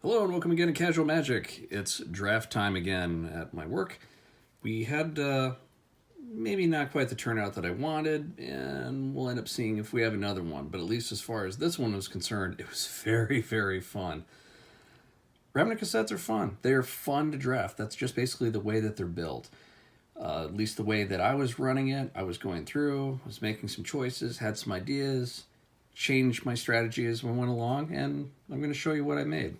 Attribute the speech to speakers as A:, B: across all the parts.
A: Hello and welcome again to Casual Magic. It's draft time again at my work. We had maybe not quite the turnout that I wanted, and we'll end up seeing if we have another one. But at least as far as this one was concerned, it was very, very fun. Ravnica sets are fun. They're fun to draft. That's just basically the way that they're built. At least the way that I was running it, I was going through, was making some choices, had some ideas, changed my strategy as we went along, and I'm going to show you what I made.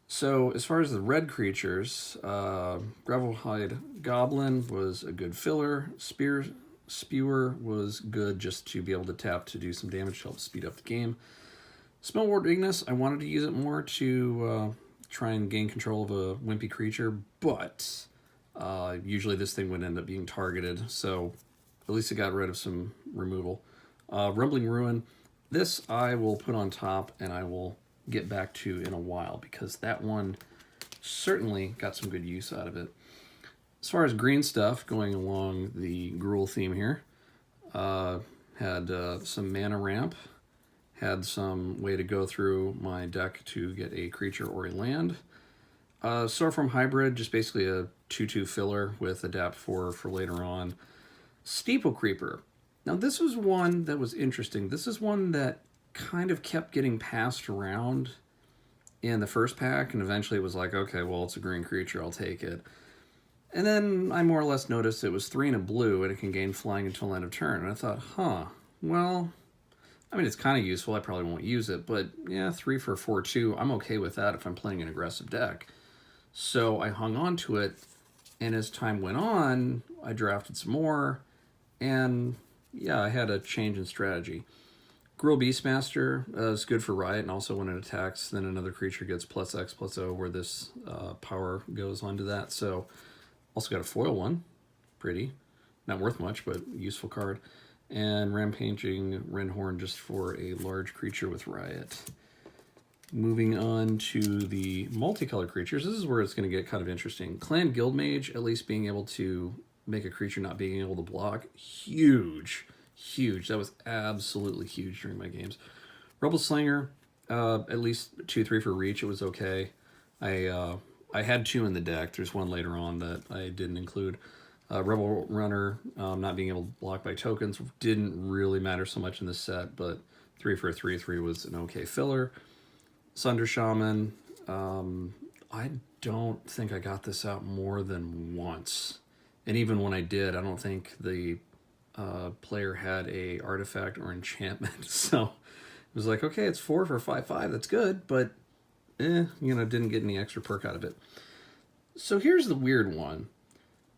A: So as far as the red creatures, Gravelhide Goblin was a good filler. Spewer was good just to be able to tap to do some damage to help speed up the game. Smellwort Ignis, I wanted to use it more to try and gain control of a wimpy creature, but usually this thing would end up being targeted, so at least it got rid of some removal. Rumbling Ruin, this I will put on top and I will get back to in a while because that one certainly got some good use out of it. As far as green stuff going along the Gruul theme here, had some mana ramp, had some way to go through my deck to get a creature or a land. Stormform Hybrid, just basically a 2/2 filler with Adapt 4 for later on. Steeple Creeper. Now this was one that was interesting. This is one that kind of kept getting passed around in the first pack, and eventually it was like, okay, well, it's a green creature, I'll take it. And then I more or less noticed it was 3 and a blue, and it can gain flying until end of turn. And I thought, well, I mean, it's kind of useful. I probably won't use it, but yeah, 3 for 4/2, I'm okay with that if I'm playing an aggressive deck. So I hung on to it, and as time went on, I drafted some more, and yeah, I had a change in strategy. Gruul Beastmaster is good for Riot, and also when it attacks, then another creature gets +X/+O, where this power goes onto that. So, also got a foil one, pretty, not worth much, but useful card. And Rampaging Renhorn just for a large creature with Riot. Moving on to the multicolored creatures, this is where it's going to get kind of interesting. Clan Guildmage, at least being able to make a creature not being able to block, huge. Huge. That was absolutely huge during my games. Rebel Slinger, at least 2/3 for reach. It was okay. I had 2 in the deck. There's one later on that I didn't include. Rebel Runner, not being able to block by tokens, didn't really matter so much in this set, but 3 for a 3/3 was an okay filler. Sunder Shaman, I don't think I got this out more than once. And even when I did, I don't think the player had a artifact or enchantment, so it was like, okay, it's 4 for 5/5, that's good, but didn't get any extra perk out of it. So here's the weird one.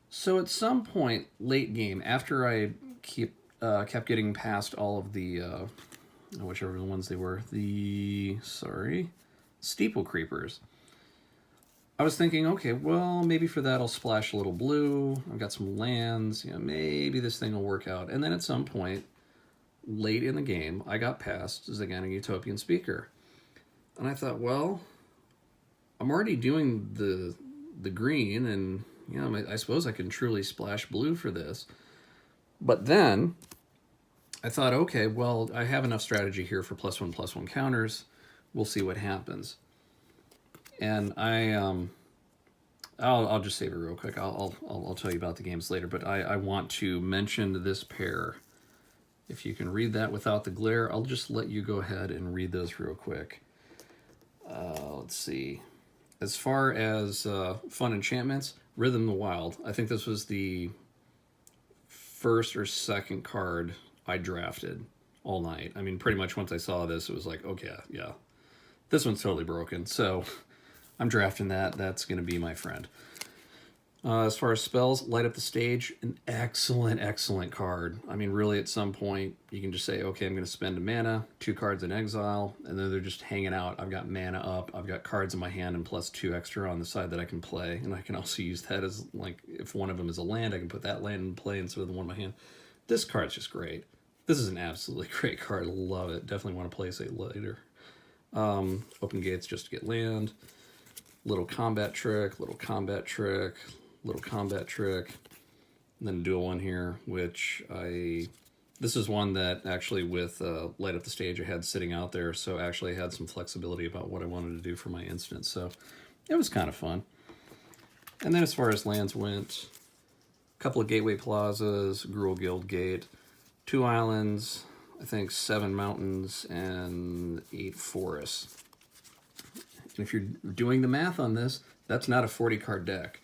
A: So at some point late game, after I kept getting past all of the whichever ones they were, Steeple Creepers, I was thinking, okay, well, maybe for that I'll splash a little blue. I've got some lands. Maybe this thing will work out. And then at some point, late in the game, I got past Zaganic Utopian Speaker. And I thought, well, I'm already doing the green, and I suppose I can truly splash blue for this. But then I thought, okay, well, I have enough strategy here for +1/+1 counters. We'll see what happens. And I'll just save it real quick. I'll tell you about the games later, but I want to mention this pair. If you can read that without the glare, I'll just let you go ahead and read those real quick. Let's see. As far as fun enchantments, Rhythm the Wild. I think this was the first or second card I drafted all night. I mean, pretty much once I saw this, it was like, okay, yeah, this one's totally broken. So I'm drafting that. That's going to be my friend. As far as spells, Light Up the Stage, an excellent, excellent card. I mean, really, at some point, you can just say, okay, I'm going to spend a mana, 2 cards in exile, and then they're just hanging out. I've got mana up, I've got cards in my hand, and +2 extra on the side that I can play. And I can also use that as, like, if one of them is a land, I can put that land in play instead of the one in my hand. This card's just great. This is an absolutely great card. Love it. Definitely want to place it later. Open Gates just to get land. Little combat trick, little combat trick, little combat trick. And then do a one here, which I This is one that actually, with Light Up the Stage, I had sitting out there, so actually I had some flexibility about what I wanted to do for my instance. So it was kind of fun. And then as far as lands went, a couple of Gateway Plazas, Gruul Guild Gate, 2 islands, I think 7 mountains, and 8 forests. And if you're doing the math on this, that's not a 40 card deck.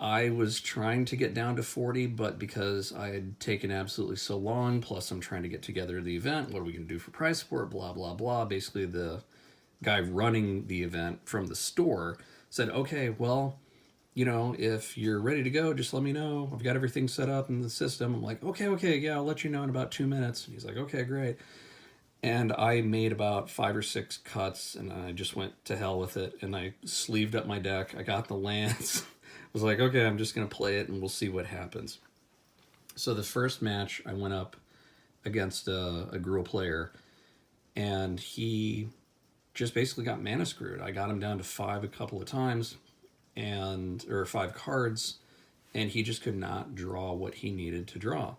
A: I was trying to get down to 40, but because I had taken absolutely so long, plus I'm trying to get together the event, what are we going to do for prize support, blah, blah, blah. Basically, the guy running the event from the store said, okay, well, you know, if you're ready to go, just let me know. I've got everything set up in the system. I'm like, okay, yeah, I'll let you know in about 2 minutes. And he's like, okay, great. And I made about 5 or 6 cuts, and I just went to hell with it. And I sleeved up my deck. I got the lands. I was like, okay, I'm just going to play it, and we'll see what happens. So the first match, I went up against a Gruul player, and he just basically got mana screwed. I got him down to 5 a couple of times, or 5 cards, and he just could not draw what he needed to draw.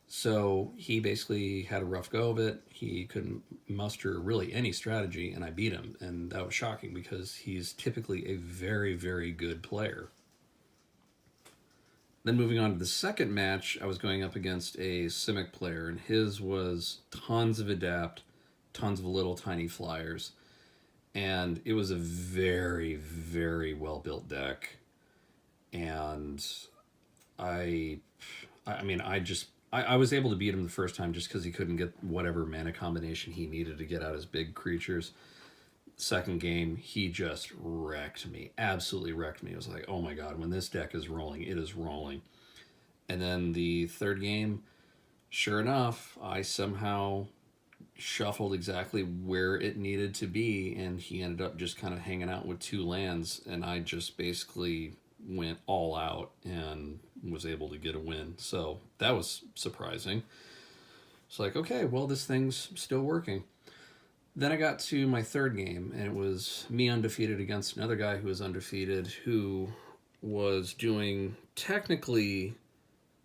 A: So he basically had a rough go of it. He couldn't muster really any strategy, and I beat him. And that was shocking because he's typically a very, very good player. Then moving on to the second match, I was going up against a Simic player, and his was tons of adapt, tons of little tiny flyers. And it was a very, very well-built deck. And I was able to beat him the first time just because he couldn't get whatever mana combination he needed to get out his big creatures. Second game, he just wrecked me. Absolutely wrecked me. I was like, oh my god, when this deck is rolling, it is rolling. And then the third game, sure enough, I somehow shuffled exactly where it needed to be, and he ended up just kind of hanging out with 2 lands, and I just basically went all out and was able to get a win. So that was surprising. It's like, okay, well, this thing's still working. Then I got to my third game, and it was me undefeated against another guy who was undefeated, who was doing technically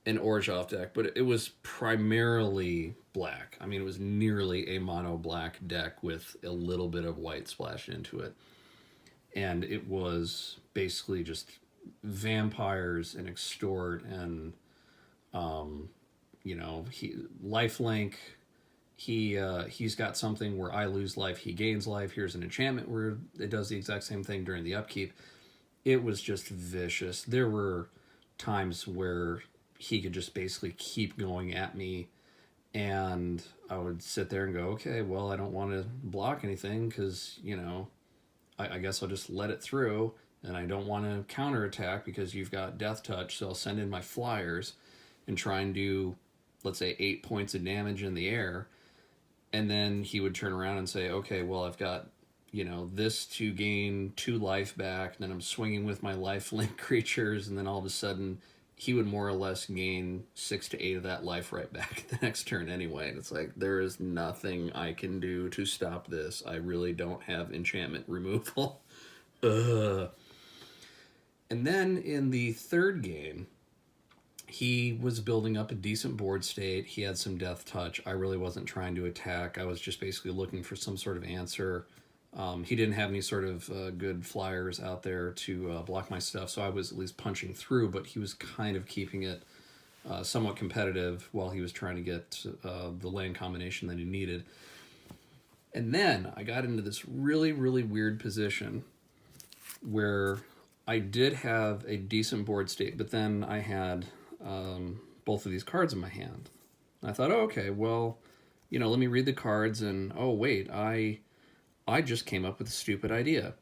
A: an Orzhov deck, but it was primarily black. I mean, it was nearly a mono black deck with a little bit of white splashed into it. And it was basically just vampires and extort and lifelink. He's got something where I lose life, he gains life. Here's an enchantment where it does the exact same thing during the upkeep. It was just vicious. There were times where he could just basically keep going at me, and I would sit there and go, okay, well, I don't want to block anything because, I guess I'll just let it through, and I don't want to counterattack because you've got Death Touch, so I'll send in my flyers and try and do, let's say, 8 points of damage in the air. And then he would turn around and say, okay, well, I've got, this to gain 2 life back, and then I'm swinging with my lifelink creatures, and then all of a sudden he would more or less gain 6 to 8 of that life right back the next turn anyway. And it's like, there is nothing I can do to stop this. I really don't have enchantment removal. Ugh. And then in the third game, he was building up a decent board state. He had some Death Touch. I really wasn't trying to attack. I was just basically looking for some sort of answer. He didn't have any sort of good flyers out there to block my stuff, so I was at least punching through, but he was kind of keeping it somewhat competitive while he was trying to get the land combination that he needed. And then I got into this really, really weird position where I did have a decent board state, but then I had both of these cards in my hand. And I thought, oh, okay, well, let me read the cards, and oh, wait, I just came up with a stupid idea.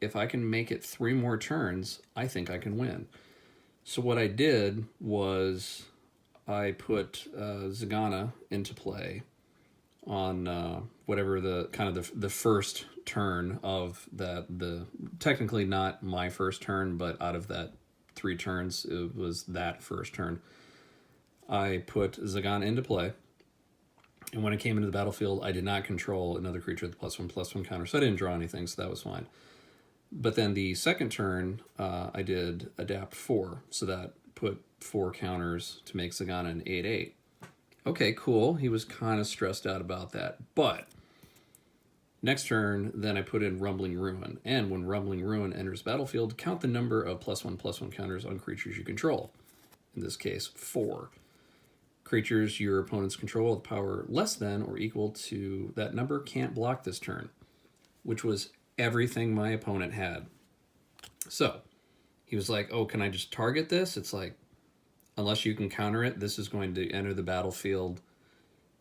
A: If I can make it 3 more turns, I think I can win. So what I did was I put Zagana into play on whatever the first turn of the technically not my first turn, but out of that 3 turns, it was that first turn. I put Zagana into play. And when it came into the battlefield, I did not control another creature with +1/+1 counter, so I didn't draw anything, so that was fine. But then the second turn, I did adapt 4, so that put 4 counters to make Zagana an 8/8. Okay, cool. He was kind of stressed out about that. But next turn, then I put in Rumbling Ruin. And when Rumbling Ruin enters battlefield, count the number of +1/+1 counters on creatures you control. In this case, 4. Creatures your opponents control with power less than or equal to that number can't block this turn, which was everything my opponent had. So he was like, oh, can I just target this? It's like, unless you can counter it, this is going to enter the battlefield.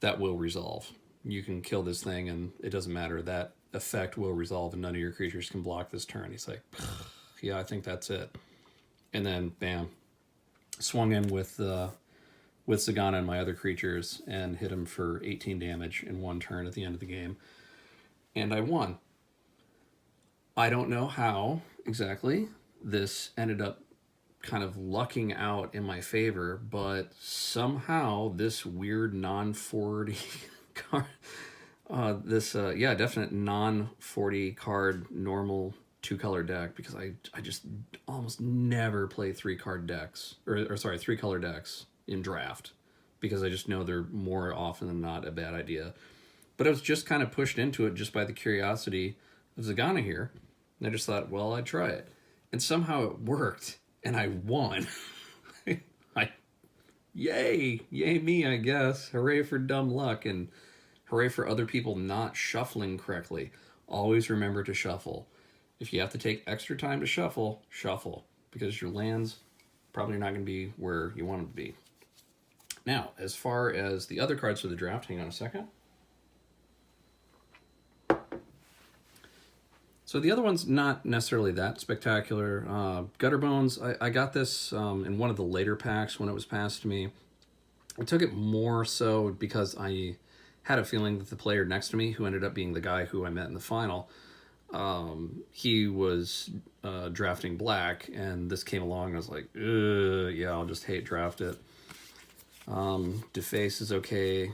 A: That will resolve. You can kill this thing and it doesn't matter. That effect will resolve and none of your creatures can block this turn. He's like, yeah, I think that's it. And then, bam, swung in with Sagana and my other creatures and hit him for 18 damage in one turn at the end of the game. And I won. I don't know how exactly this ended up kind of lucking out in my favor, but somehow this weird non-40 card, definite non-40 card normal 2-color deck, because I just almost never play 3-card decks, or 3-color decks in draft, because I just know they're more often than not a bad idea. But I was just kind of pushed into it just by the curiosity of Sagana here. And I just thought, well, I'd try it. And somehow it worked, and I won. Yay me, I guess. Hooray for dumb luck, and hooray for other people not shuffling correctly. Always remember to shuffle. If you have to take extra time to shuffle, shuffle, because your land's probably not going to be where you want them to be. Now, as far as the other cards for the draft, hang on a second. So the other one's not necessarily that spectacular. Gutter Bones, I got this in one of the later packs when it was passed to me. I took it more so because I had a feeling that the player next to me, who ended up being the guy who I met in the final, he was drafting black, and this came along and I was like, yeah, I'll just hate draft it. Deface is okay.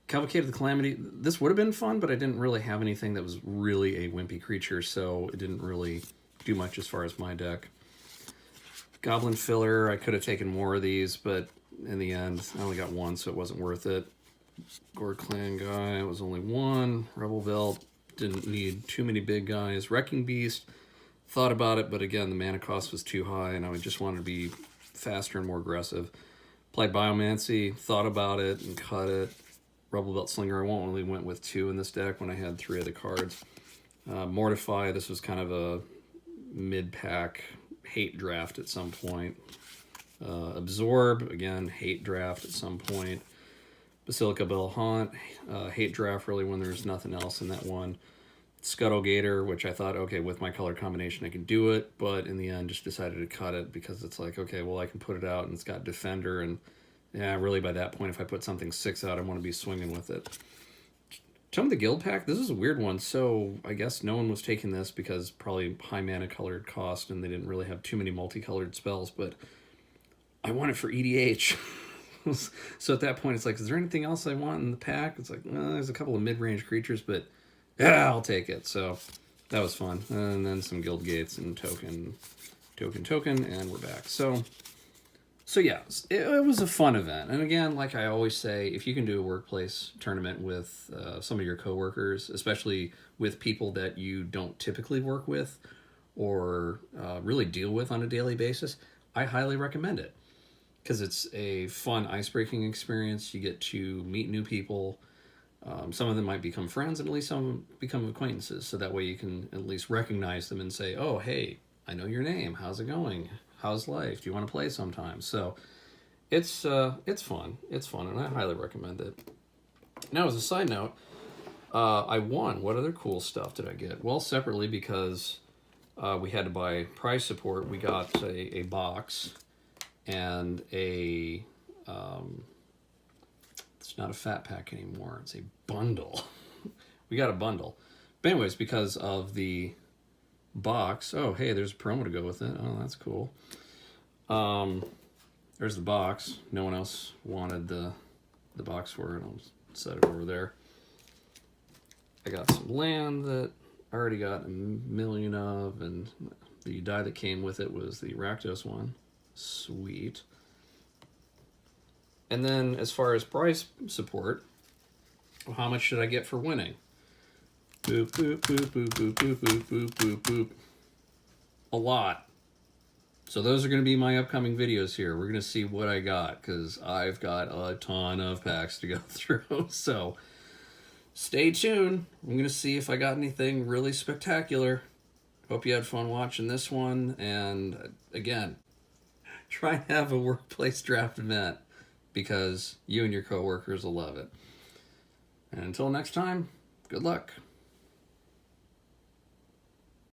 A: Cavalcade of the Calamity, this would have been fun, but I didn't really have anything that was really a wimpy creature, so it didn't really do much as far as my deck. Goblin Filler, I could have taken more of these, but in the end, I only got one, so it wasn't worth it. Gore Clan guy, it was only one. Rebel Belt, didn't need too many big guys. Wrecking Beast, thought about it, but again, the mana cost was too high, and I just wanted to be faster and more aggressive. Played Biomancy, thought about it, and cut it. Rebel Belt Slinger, I only went with 2 in this deck when I had 3 other cards. Mortify, this was kind of a mid-pack hate draft at some point. Absorb, again, hate draft at some point. Basilica Bell Haunt, hate draft really when there's nothing else in that one. Scuttle Gator, which I thought, okay, with my color combination I can do it, but in the end just decided to cut it because it's like, okay, well I can put it out and it's got Defender, and yeah, really by that point if I put something 6 out I want to be swinging with it. Tome of the Guild pack, this is a weird one, so I guess no one was taking this because probably high mana colored cost and they didn't really have too many multicolored spells, but I want it for EDH. So at that point it's like, is there anything else I want in the pack? It's like, there's a couple of mid-range creatures, but yeah, I'll take it. So that was fun. And then some guild gates and token, and we're back. So yeah, it was a fun event. And again, like I always say, if you can do a workplace tournament with some of your coworkers, especially with people that you don't typically work with or really deal with on a daily basis, I highly recommend it. Because it's a fun ice-breaking experience. You get to meet new people. Some of them might become friends, and at least some become acquaintances. So that way you can at least recognize them and say, oh, hey, I know your name. How's it going? How's life? Do you want to play sometime? So it's fun. It's fun, and I highly recommend it. Now, as a side note, I won. What other cool stuff did I get? Well, separately, because we had to buy prize support, we got a box and it's not a fat pack anymore, it's a bundle. We got a bundle. But anyways, because of the box, oh hey, there's a promo to go with it. Oh, that's cool. There's the box. No one else wanted the box for it. I'll set it over there. I got some land that I already got a million of, and the die that came with it was the Rakdos one. Sweet. And then as far as price support, well, how much should I get for winning? Boop, boop, boop, boop, boop, boop, boop, boop, boop, boop. A lot. So those are going to be my upcoming videos here. We're going to see what I got, because I've got a ton of packs to go through. So stay tuned. I'm going to see if I got anything really spectacular. Hope you had fun watching this one. And again, try and have a workplace draft event, because you and your coworkers will love it. And until next time, good luck.